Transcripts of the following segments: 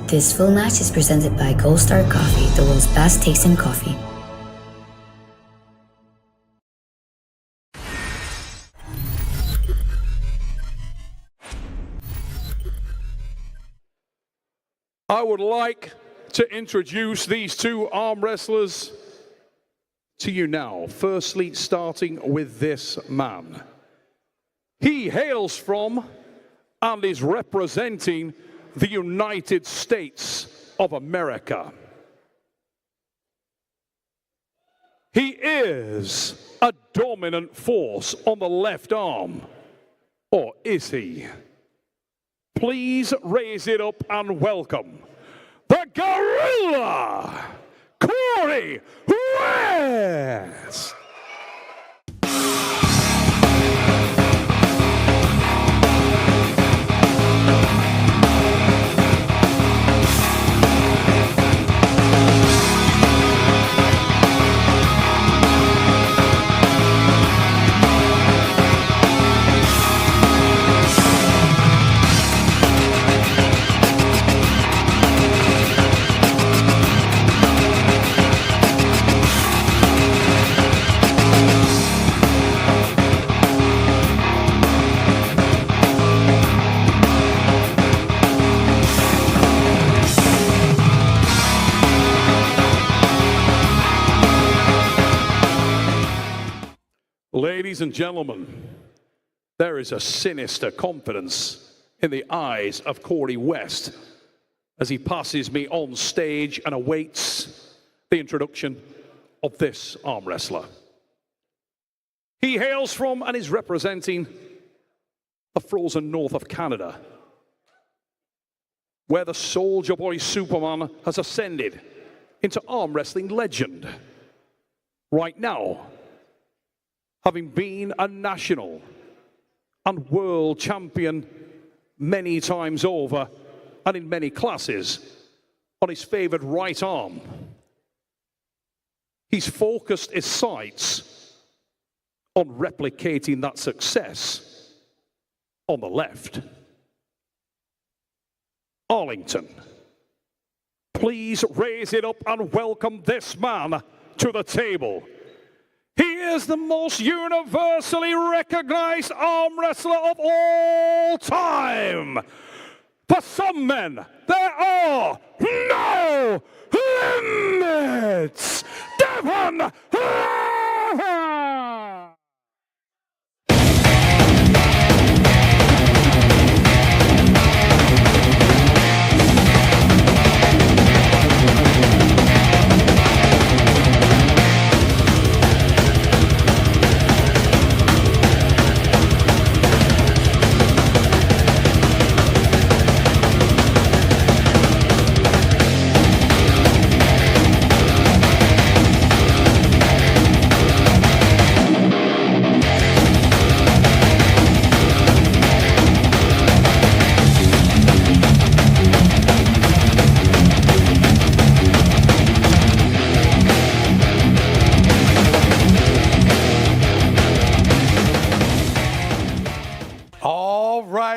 This full match is presented by Gold Star Coffee, the world's best tasting coffee. I would like to introduce these two arm wrestlers to you now. Firstly, starting with this man. He hails from and is representing the United States of America. He is a dominant force on the left arm, or is he? Please raise it up and welcome the Gorilla, Corey West. Ladies and gentlemen, there is a sinister confidence in the eyes of Corey West as he passes me on stage and awaits the introduction of this arm wrestler. He hails from and is representing the frozen north of Canada, where the Soldier Boy Superman has ascended into arm wrestling legend. Right now, having been a national and world champion many times over and in many classes on his favored right arm, he's focused his sights on replicating that success on the left. Arlington, please raise it up and welcome this man to the table. He is the most universally recognized arm wrestler of all time. For some men, there are no limits. Devon! Larratt!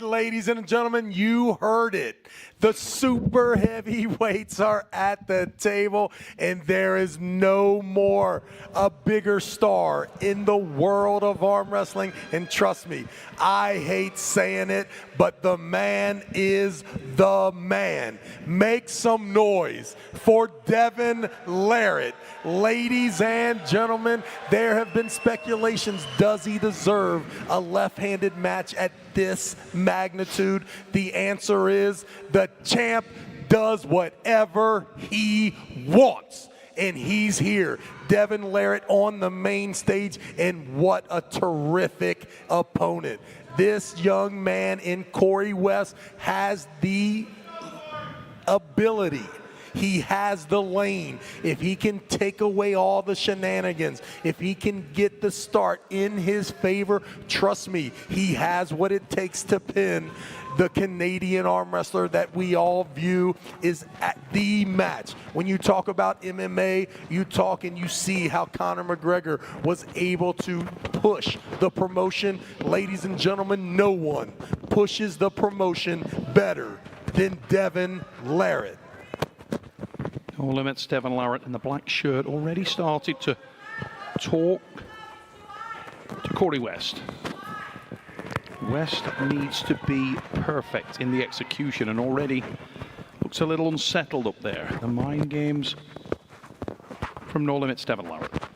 Ladies and gentlemen, you heard it. The super heavyweights are at the table, and there is no more a bigger star in the world of arm wrestling. And trust me, I hate saying it, but the man is the man. Make some noise for Devon Larratt. Ladies and gentlemen, there have been speculations. Does he deserve a left-handed match at this magnitude? The answer is the champ does whatever he wants, and he's here. Devon Larratt on the main stage, and what a terrific opponent. This young man in Corey West has the ability. He has the lane. If he can take away all the shenanigans, if he can get the start in his favor, trust me, he has what it takes to pin the Canadian arm wrestler that we all view is at the match. When you talk about MMA, you talk and you see how Conor McGregor was able to push the promotion. Ladies and gentlemen, no one pushes the promotion better than Devon Larratt. No limits, Devon Larratt in the black shirt already started to talk to Corey West. West needs to be perfect in the execution and already looks a little unsettled up there. The mind games from No Limits Devon Larratt.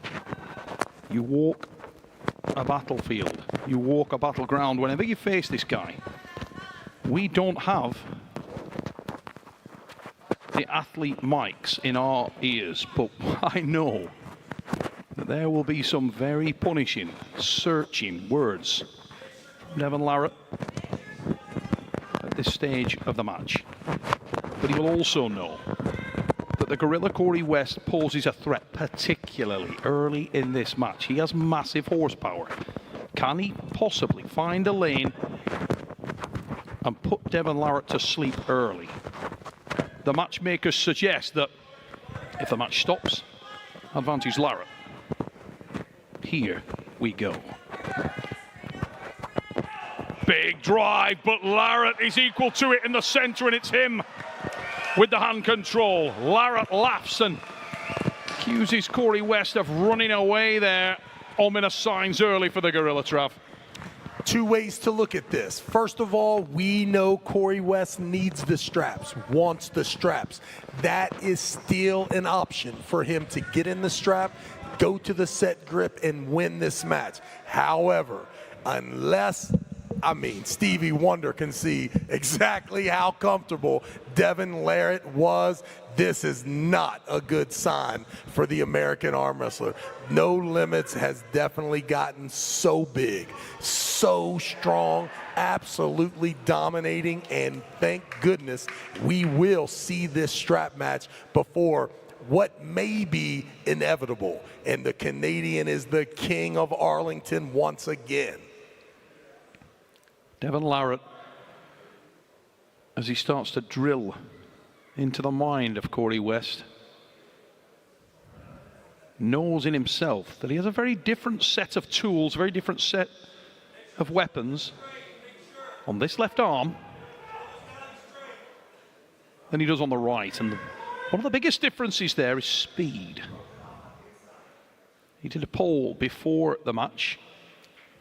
You walk a battlefield, you walk a battleground whenever you face this guy. We don't have the athlete mics in our ears, but I know that there will be some very punishing, searching words from Devon Larratt at this stage of the match. But he will also know that the Gorilla Corey West poses a threat, particularly early in this match. He has massive horsepower. Can he possibly find a lane and put Devon Larratt to sleep early? The matchmakers suggest that if the match stops, advantage Larratt. Here we go. Big drive, but Larratt is equal to it in the center, and it's him with the hand control. Larratt laughs and accuses Corey West of running away there. Ominous signs early for the Gorilla, Trav. Two ways to look at this. First of all, we know Corey West needs the straps, wants the straps. That is still an option for him to get in the strap, go to the set grip, and win this match. However, unless, Stevie Wonder can see exactly how comfortable Devon Larratt was, this is not a good sign for the American arm wrestler. No Limits has definitely gotten so big, so strong, absolutely dominating, and thank goodness we will see this strap match before what may be inevitable. And the Canadian is the king of Arlington once again. Devon Larratt, as he starts to drill into the mind of Corey West, knows in himself that he has a very different set of tools, very different set of weapons on this left arm than he does on the right. And one of the biggest differences there is speed. He did a poll before the match.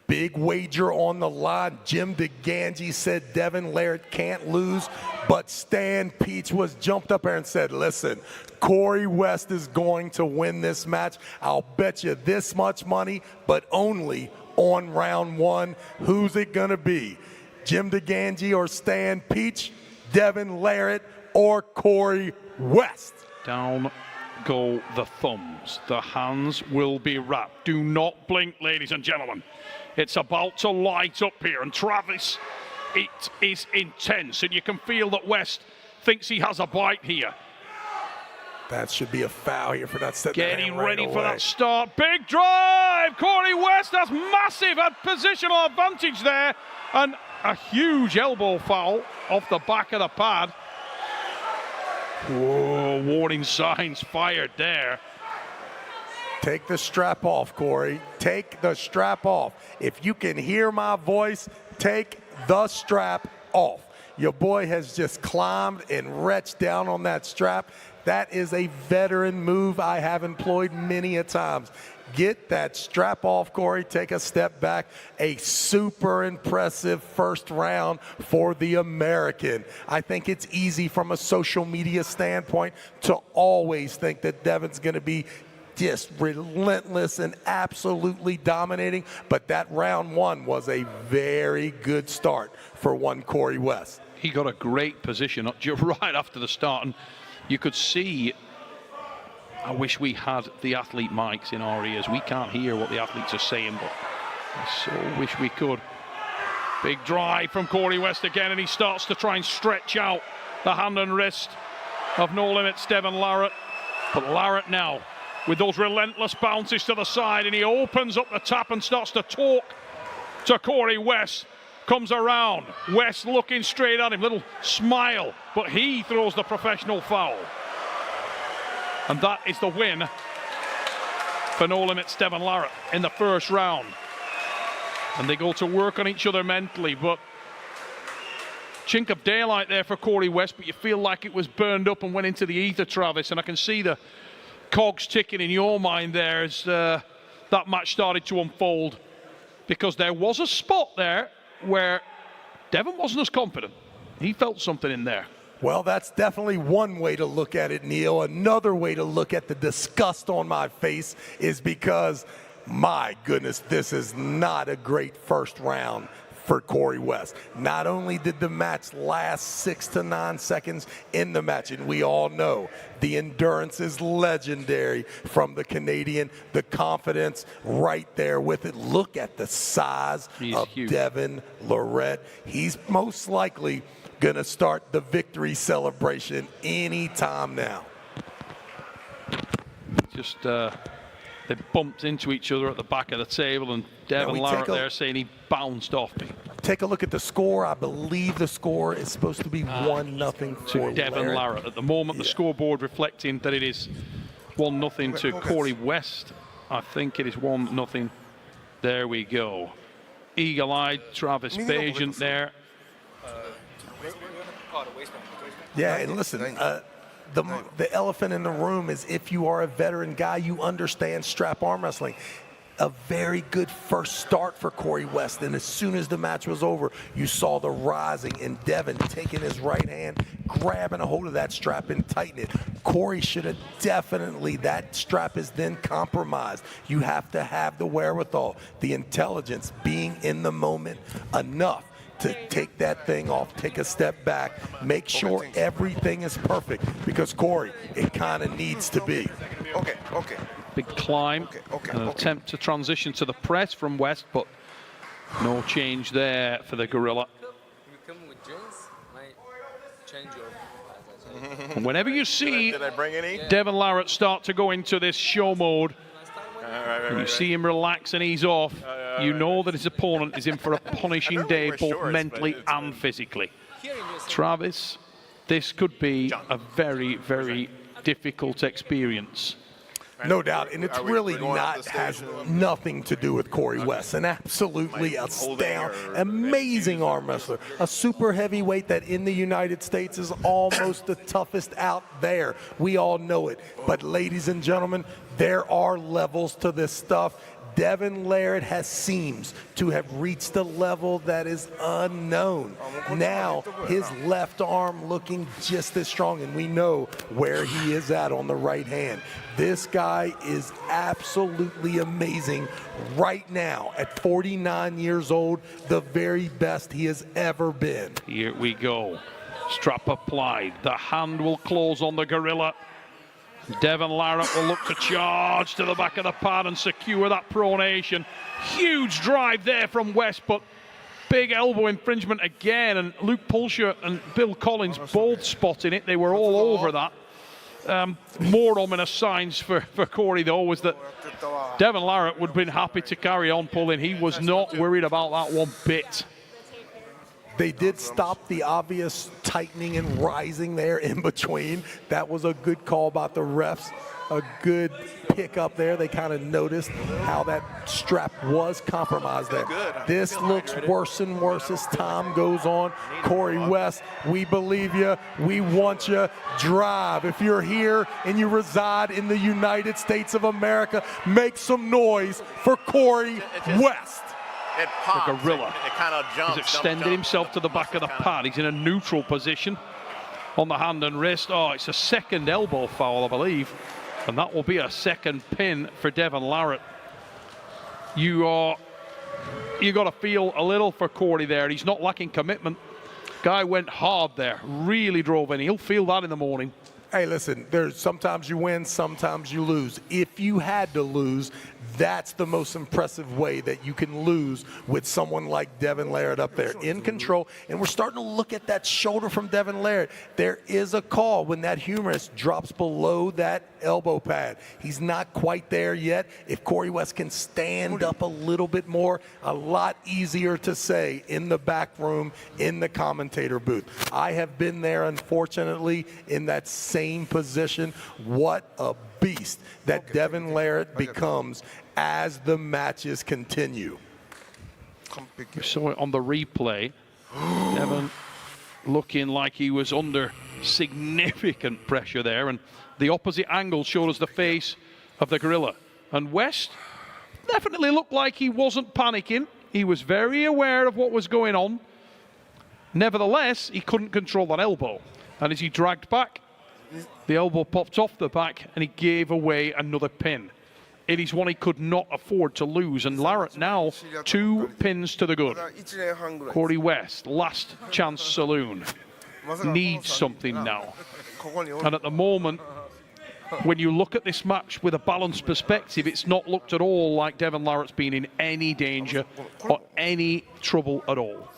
Big wager on the line. Jim DeGangi said Devon Larratt can't lose, but Stan Peach was jumped up there and said, listen, Corey West is going to win this match. I'll bet you this much money, but only on round one. Who's it going to be? Jim DeGangi or Stan Peach, Devon Larratt or Corey West? Down go the thumbs. The hands will be wrapped. Do not blink, ladies and gentlemen. It's about to light up here, and Travis, it is intense, and you can feel that West thinks he has a bite here. That should be a foul here for that set. Getting ready for that start. Big drive! Corey West has massive positional advantage there, and a huge elbow foul off the back of the pad. Whoa, warning signs fired there. Take the strap off, Corey. Take the strap off. If you can hear my voice, take the strap off. Your boy has just climbed and retched down on that strap. That is a veteran move I have employed many a times. Get that strap off, Corey. Take a step back. A super impressive first round for the American. I think it's easy from a social media standpoint to always think that Devon's going to be just relentless and absolutely dominating, but that round one was a very good start for one Corey West. He got a great position right after the start, and you could see, I wish we had the athlete mics in our ears. We can't hear what the athletes are saying, but I so wish we could. Big drive from Corey West again, and he starts to try and stretch out the hand and wrist of No Limits Devon Larratt. But Larratt now, with those relentless bounces to the side, and he opens up the tap and starts to talk to Corey West. Comes around, West looking straight at him, little smile, but he throws the professional foul. And that is the win for No Limits Devon Larratt in the first round. And they go to work on each other mentally, but chink of daylight there for Corey West, but you feel like it was burned up and went into the ether, Travis. And I can see the cogs ticking in your mind there as that match started to unfold, because there was a spot there where Devon wasn't as confident. He felt something in there. Well, that's definitely one way to look at it, Neil. Another way to look at the disgust on my face is because, my goodness, this is not a great first round for Corey West. Not only did the match last 6 to 9 seconds in the match, and we all know the endurance is legendary from the Canadian, the confidence right there with it. Look at the size of huge. Devon Larratt. He's most likely gonna start the victory celebration anytime now. Just they bumped into each other at the back of the table, and Devon Larratt there saying he bounced off me. Take a look at the score. I believe the score is supposed to be 1-0 for Devon Larratt. At the moment, the scoreboard reflecting that it is 1-0 to Corey West. I think it is 1-0. There we go. Eagle-eyed Travis Bagent there. Yeah, and listen, the elephant in the room is, if you are a veteran guy, you understand strap arm wrestling. A very good first start for Corey West, and as soon as the match was over, you saw the rising and Devon taking his right hand, grabbing a hold of that strap and tightening it. Corey should have definitely, that strap is then compromised. You have to have the wherewithal, the intelligence, being in the moment enough to take that thing off, take a step back, make sure everything is perfect, because Corey, it kind of needs to be. Okay. Big climb, an attempt to transition to the press from West, but no change there for the Gorilla. And whenever you see Devon Larratt start to go into this show mode, and you see him relax and ease off, you know that his opponent is in for a punishing day, both mentally and physically. Travis, this could be a very, very difficult experience. No doubt, and it's really not, has nothing to do with Corey West. An absolutely astounding, amazing arm wrestler. A super heavyweight that in the United States is almost the toughest out there. We all know it. But ladies and gentlemen, there are levels to this stuff. Devon Larratt seems to have reached a level that is unknown. Now, his left arm looking just as strong, and we know where he is at on the right hand. This guy is absolutely amazing right now at 49 years old, the very best he has ever been. Here we go. Strap applied. The hand will close on the Gorilla. Devon Larratt will look to charge to the back of the pad and secure that pronation. Huge drive there from West, but big elbow infringement again, and Luke Pulsher and Bill Collins both spotting it. They were all over that. More ominous signs for Corey, though, was that Devon Larratt would have been happy to carry on pulling. He was not worried about that one bit. They did stop the obvious tightening and rising there in between. That was a good call by the refs. A good pick up there. They kind of noticed how that strap was compromised there. This looks worse and worse as time goes on. Corey West, we believe you. We want you. Drive. If you're here and you reside in the United States of America, make some noise for Corey West. It pops, the Gorilla. It kind of jumps. He's extended himself to the back of the pad. He's in a neutral position on the hand and wrist. Oh, it's a second elbow foul, I believe. And that will be a second pin for Devon Larratt. You got to feel a little for Corey there. He's not lacking commitment. Guy went hard there, really drove in. He'll feel that in the morning. Hey, listen, there's sometimes you win, sometimes you lose. If you had to lose, that's the most impressive way that you can lose with someone like Devon Larratt up there in control. And we're starting to look at that shoulder from Devon Larratt. There is a call when that humerus drops below that elbow pad. He's not quite there yet. If Corey West can stand up a little bit more, a lot easier to say in the back room, in the commentator booth. I have been there, unfortunately, in that same position. What a beast that Devon Larratt becomes as the matches continue. We saw it on the replay. Devon looking like he was under significant pressure there, and the opposite angle showed us the face of the gorilla. And West definitely looked like he wasn't panicking. He was very aware of what was going on. Nevertheless, he couldn't control that elbow, and as he dragged back, the elbow popped off the back and he gave away another pin. It is one he could not afford to lose, and Larratt now 2 pins to the good. Corey West, last chance saloon, needs something now. And at the moment, when you look at this match with a balanced perspective, it's not looked at all like Devon Larratt's been in any danger or any trouble at all.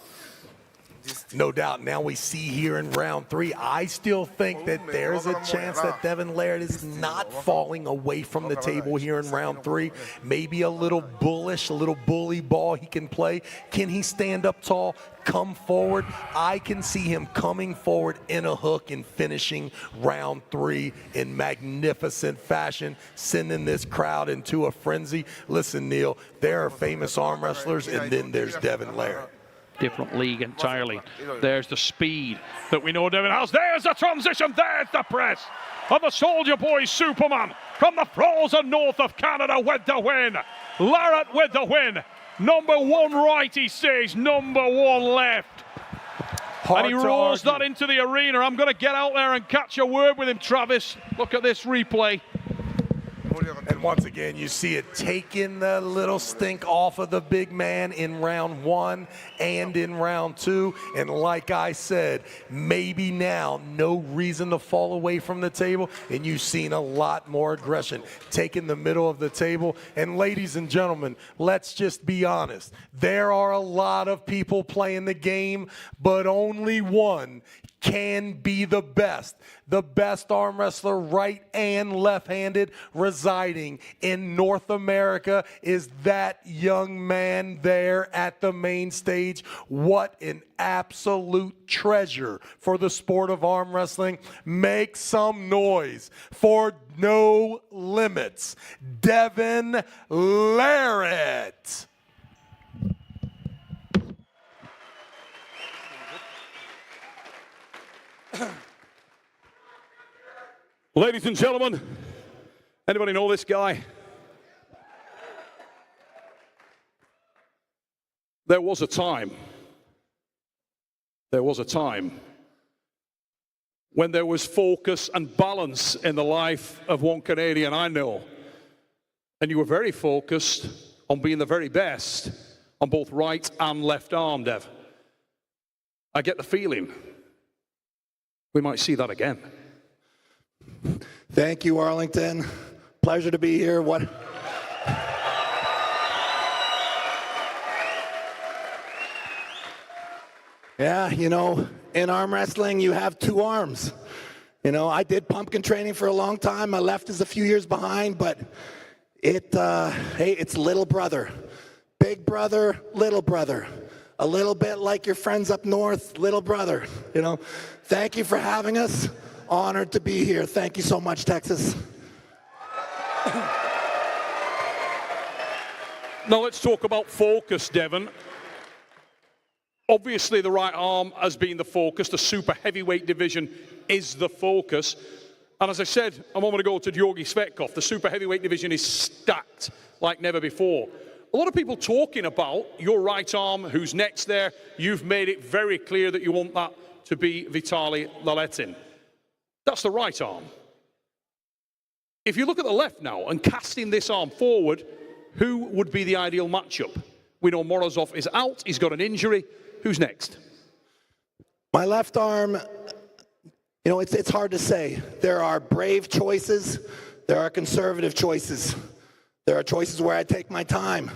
No doubt. Now we see here in round 3, I still think that there's a chance that Devon Larratt is not falling away from the table here in round 3. Maybe a little bullish, a little bully ball he can play. Can he stand up tall, come forward? I can see him coming forward in a hook and finishing round 3 in magnificent fashion, sending this crowd into a frenzy. Listen, Neil, there are famous arm wrestlers, and then there's Devon Larratt. Different league entirely. There's the speed that we know Devon has. There's the transition. There's the press of the Soldier Boy Superman from the frozen north of Canada with the win. Larratt with the win. Number 1 right, he says. Number 1 left. And he rolls that into the arena. I'm going to get out there and catch a word with him, Travis. Look at this replay. And once again, you see it taking the little stink off of the big man in round 1 and in round 2. And like I said, maybe now no reason to fall away from the table. And you've seen a lot more aggression taking the middle of the table. And ladies and gentlemen, let's just be honest. There are a lot of people playing the game, but only one can be the best arm wrestler, right and left-handed, residing in North America is that young man there at the main stage. What an absolute treasure for the sport of arm wrestling. Make some noise for No Limits, Devon Larratt. Ladies and gentlemen, anybody know this guy? There was a time when there was focus and balance in the life of one Canadian I know. And you were very focused on being the very best on both right and left arm, Dev. I get the feeling we might see that again. Thank you, Arlington. Pleasure to be here. Yeah, you know, in arm wrestling, you have 2 arms. You know, I did pumpkin training for a long time. My left is a few years behind, but hey, it's little brother. Big brother, little brother. A little bit like your friends up north, little brother. You know, thank you for having us. Honored to be here. Thank you so much, Texas. Now let's talk about focus, Devon. Obviously the right arm has been the focus. The super heavyweight division is the focus. And as I said a moment ago to Georgi Svetkov, the super heavyweight division is stacked like never before. A lot of people talking about your right arm, who's next there. You've made it very clear that you want that to be Vitaly Laletin. That's the right arm. If you look at the left now and casting this arm forward, who would be the ideal matchup? We know Morozov is out. He's got an injury. Who's next? My left arm, you know, it's hard to say. There are brave choices. There are conservative choices. There are choices where I take my time.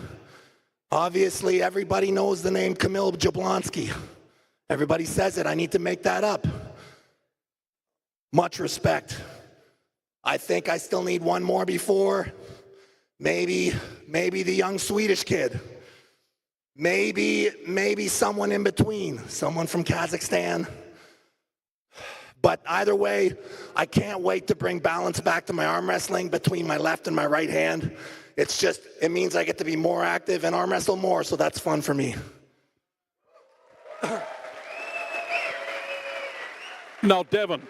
Obviously, everybody knows the name Kamil Jablonski. Everybody says it. I need to make that up. Much respect. I think I still need one more before. Maybe the young Swedish kid. Maybe someone in between. Someone from Kazakhstan. But either way, I can't wait to bring balance back to my arm wrestling between my left and my right hand. It means I get to be more active and arm wrestle more, so that's fun for me. Now, Devon,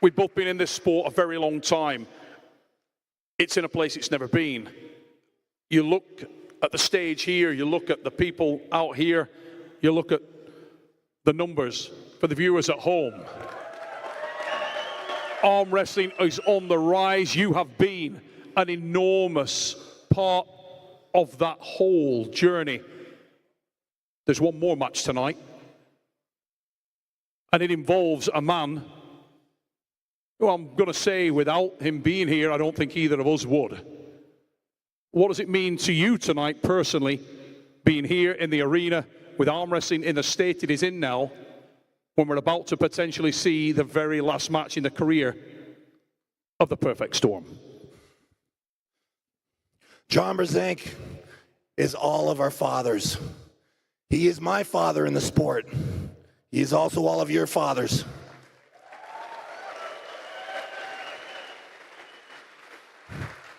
we've both been in this sport a very long time. It's in a place it's never been. You look at the stage here, you look at the people out here, you look at the numbers for the viewers at home. Arm wrestling is on the rise. You have been an enormous part of that whole journey. There's one more match tonight, and it involves a man who I'm going to say, without him being here, I don't think either of us would. What does it mean to you tonight, personally, being here in the arena with arm wrestling in the state it is in now, when we're about to potentially see the very last match in the career of the Perfect Storm? John Brzenk is all of our fathers. He is my father in the sport. He is also all of your fathers.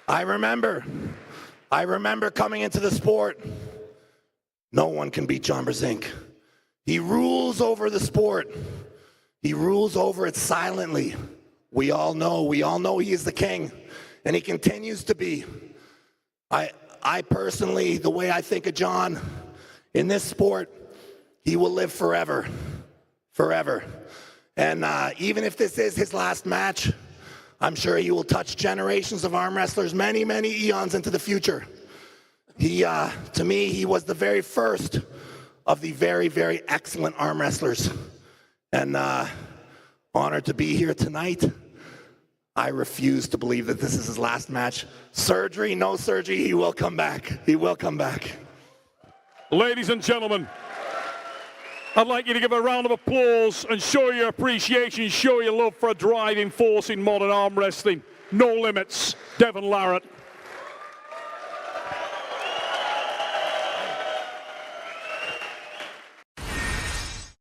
I remember coming into the sport. No one can beat John Brzenk. He rules over the sport. He rules over it silently. We all know he is the king, and he continues to be. I personally, the way I think of John, in this sport, he will live forever, forever. And even if this is his last match, I'm sure he will touch generations of arm wrestlers many, many eons into the future. To me, he was the very first of the very, very excellent arm wrestlers. And honored to be here tonight. I refuse to believe that this is his last match. Surgery, no surgery, he will come back. He will come back. Ladies and gentlemen, I'd like you to give a round of applause and show your appreciation, show your love for a driving force in modern arm wrestling. No limits, Devon Larratt.